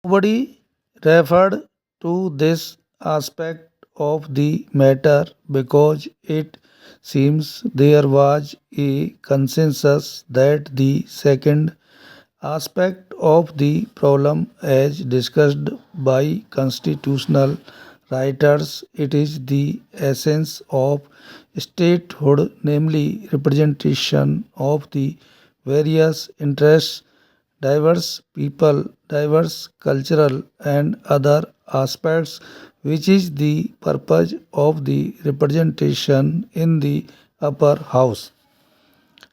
Nobody referred to this aspect of the matter because it seems there was a consensus that the second aspect of the problem, as discussed by constitutional writers, it is the essence of statehood, namely representation of the various interests, diverse people, diverse cultural and other aspects, which is the purpose of the representation in the upper house.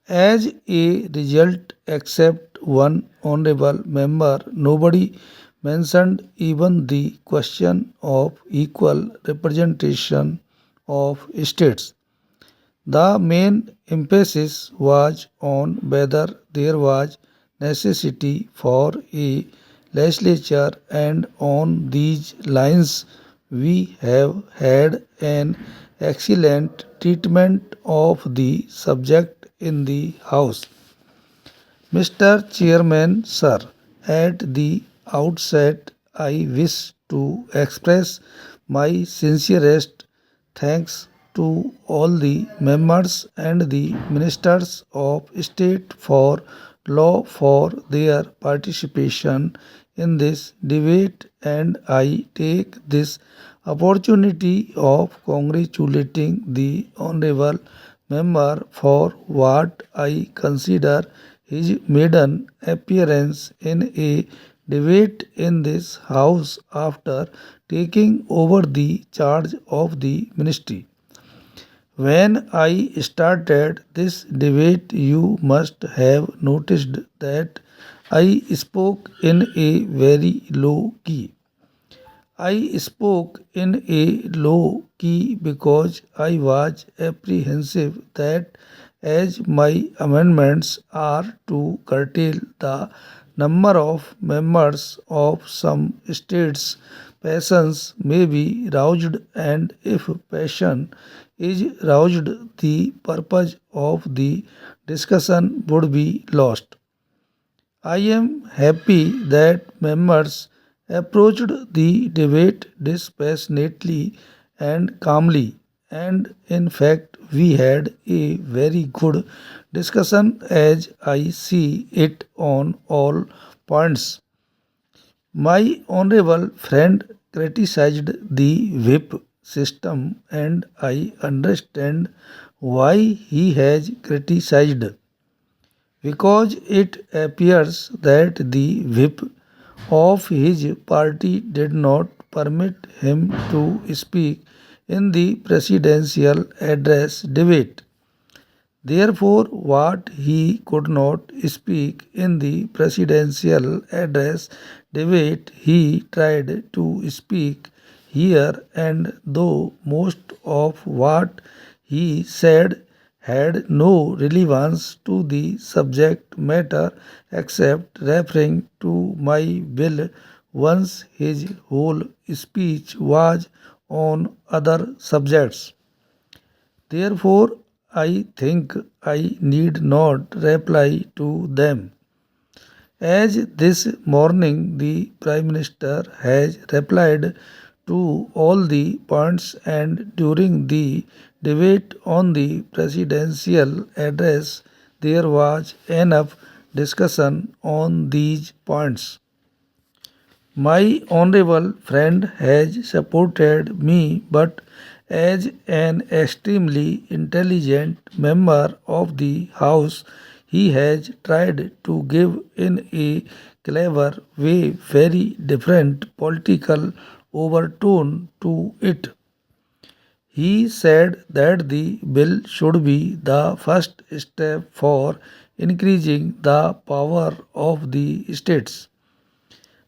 As a result, except one honorable member, nobody mentioned even the question of equal representation of states. The main emphasis was on whether there was necessity for a legislature, and on these lines we have had an excellent treatment of the subject in the House. Mr. Chairman, sir, at the outset I wish to express my sincerest thanks to all the members and the ministers of state for law for their participation in this debate, and I take this opportunity of congratulating the honorable member for what I consider his maiden appearance in a debate in this house after taking over the charge of the ministry. When I started this debate, you must have noticed that I spoke in a very low key. I spoke in a low key because I was apprehensive that, as my amendments are to curtail the number of members of some states, passions may be roused, and if passion is roused, the purpose of the discussion would be lost. I am happy that members approached the debate dispassionately and calmly, and in fact, we had a very good discussion as I see it on all points. My honorable friend criticized the whip system, and I understand why he has criticized, because it appears that the whip of his party did not permit him to speak in the presidential address debate. Therefore, what he could not speak in the presidential address debate, he tried to speak here, and though most of what he said had no relevance to the subject matter except referring to my bill, once his whole speech was on other subjects. Therefore, I think I need not reply to them. As this morning the Prime Minister has replied to all the points, and during the debate on the presidential address there was enough discussion on these points. My honorable friend has supported me, but as an extremely intelligent member of the House, he has tried to give in a clever way very different political overtone to it. He said that the bill should be the first step for increasing the power of the states.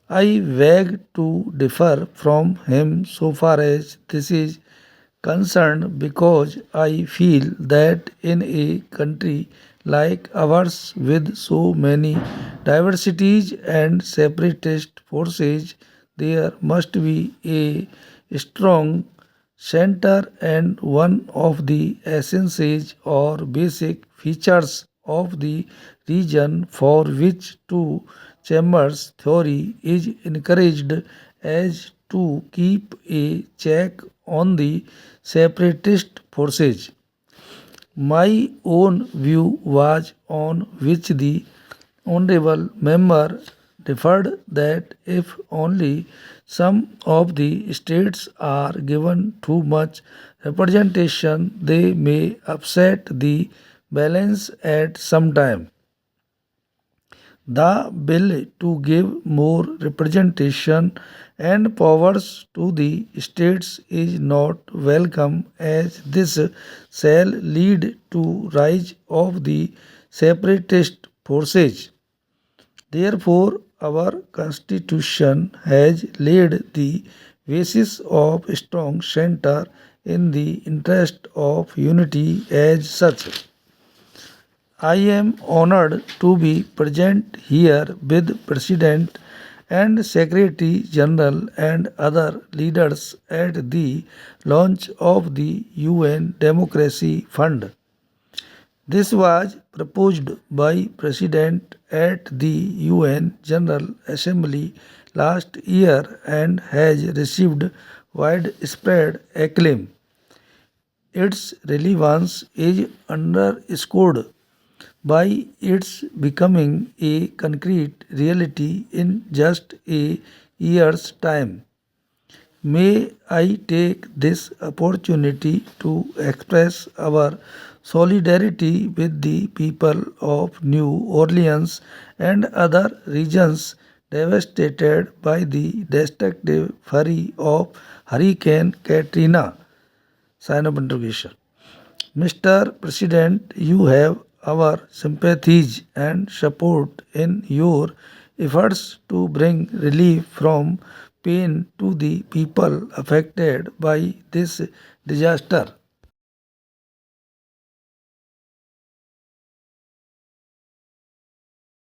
I beg to differ from him so far as this is concerned, because I feel that in a country like ours with so many diversities and separatist forces, there must be a strong center, and one of the essences or basic features of the region for which to chambers theory is encouraged as to keep a check on the separatist forces. My own view was on which the honorable member referred that if only some of the states are given too much representation, they may upset the balance at some time. The bill to give more representation and powers to the states is not welcome as this shall lead to rise of the separatist forces. Therefore, our constitution has laid the basis of a strong center in the interest of unity as such. I am honored to be present here with President and Secretary General and other leaders at the launch of the UN Democracy Fund. This was proposed by President at the UN General Assembly last year and has received widespread acclaim. Its relevance is underscored by its becoming a concrete reality in just a year's time. May I take this opportunity to express our solidarity with the people of New Orleans and other regions devastated by the destructive fury of Hurricane Katrina. Sign of interrogation. Mr. President, you have our sympathies and support in your efforts to bring relief from pain to the people affected by this disaster.